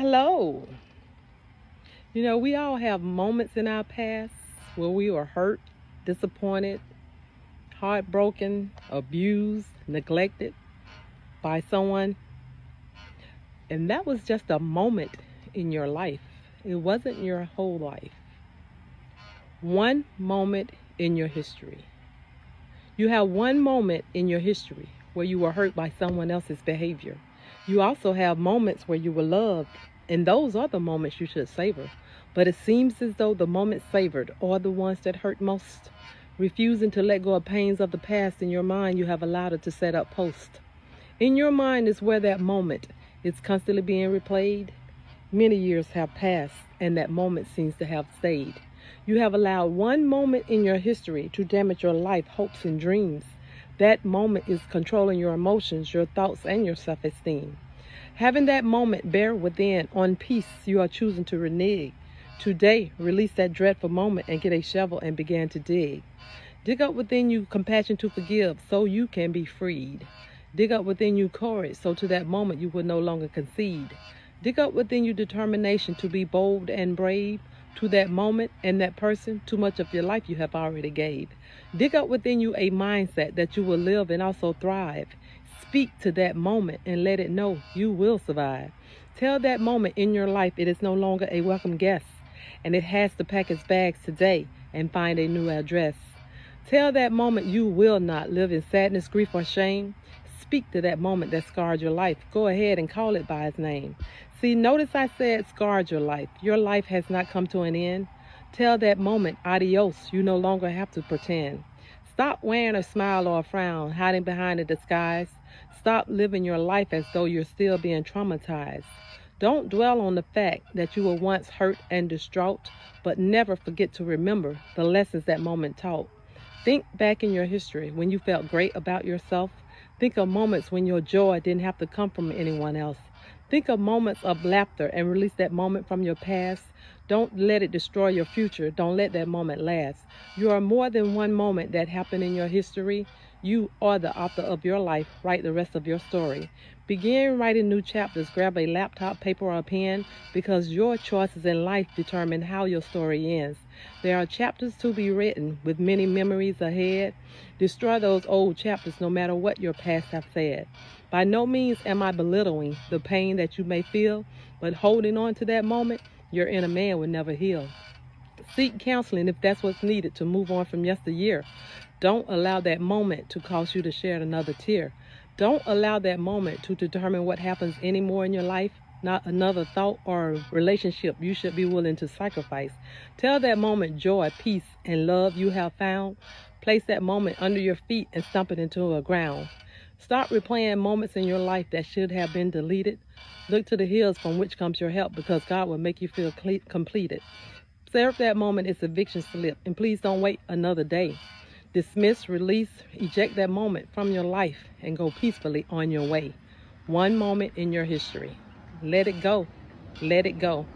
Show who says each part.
Speaker 1: Hello. We all have moments in our past where we were hurt, disappointed, heartbroken, abused, neglected by someone. And that was just a moment in your life. It wasn't your whole life. One moment in your history. You have one moment in your history where you were hurt by someone else's behavior. You also have moments where you were loved, and those are the moments you should savor. But it seems as though the moments savored are the ones that hurt most. Refusing to let go of pains of the past in your mind, you have allowed it to set up post. In your mind is where that moment is constantly being replayed. Many years have passed, and that moment seems to have stayed. You have allowed one moment in your history to damage your life, hopes, and dreams. That moment is controlling your emotions, your thoughts, and your self esteem. Having that moment bear within on peace, you are choosing to renege. Today, release that dreadful moment and get a shovel and begin to dig. Dig up within you compassion to forgive so you can be freed. Dig up within you courage so to that moment you will no longer concede. Dig up within you determination to be bold and brave. To that moment and that person, too much of your life you have already gave. Dig up within you a mindset that you will live and also thrive. Speak to that moment and let it know you will survive. Tell that moment in your life it is no longer a welcome guest and it has to pack its bags today and find a new address. Tell that moment you will not live in sadness, grief, or shame. Speak to that moment that scarred your life. Go ahead and call it by its name. See, notice I said scarred your life. Your life has not come to an end. Tell that moment, adios. You no longer have to pretend. Stop wearing a smile or a frown, hiding behind a disguise. Stop living your life as though you're still being traumatized. Don't dwell on the fact that you were once hurt and distraught, but never forget to remember the lessons that moment taught. Think back in your history when you felt great about yourself. Think of moments when your joy didn't have to come from anyone else. Think of moments of laughter and release that moment from your past. Don't let it destroy your future. Don't let that moment last. You are more than one moment that happened in your history. You are the author of your life. Write the rest of your story. Begin writing new chapters. Grab a laptop, paper, or a pen because your choices in life determine how your story ends. There are chapters to be written with many memories ahead. Destroy those old chapters no matter what your past have said. By no means am I belittling the pain that you may feel, but holding on to that moment, your inner man will never heal. Seek counseling if that's what's needed to move on from yesteryear. Don't allow that moment to cause you to shed another tear. Don't allow that moment to determine what happens anymore in your life, not another thought or relationship you should be willing to sacrifice. Tell that moment joy, peace, and love you have found. Place that moment under your feet and stomp it into the ground. Stop replaying moments in your life that should have been deleted. Look to the hills from which comes your help because God will make you feel completed. Serve that moment its eviction slip and please don't wait another day. Dismiss, release, eject that moment from your life and go peacefully on your way. One moment in your history. Let it go. Let it go.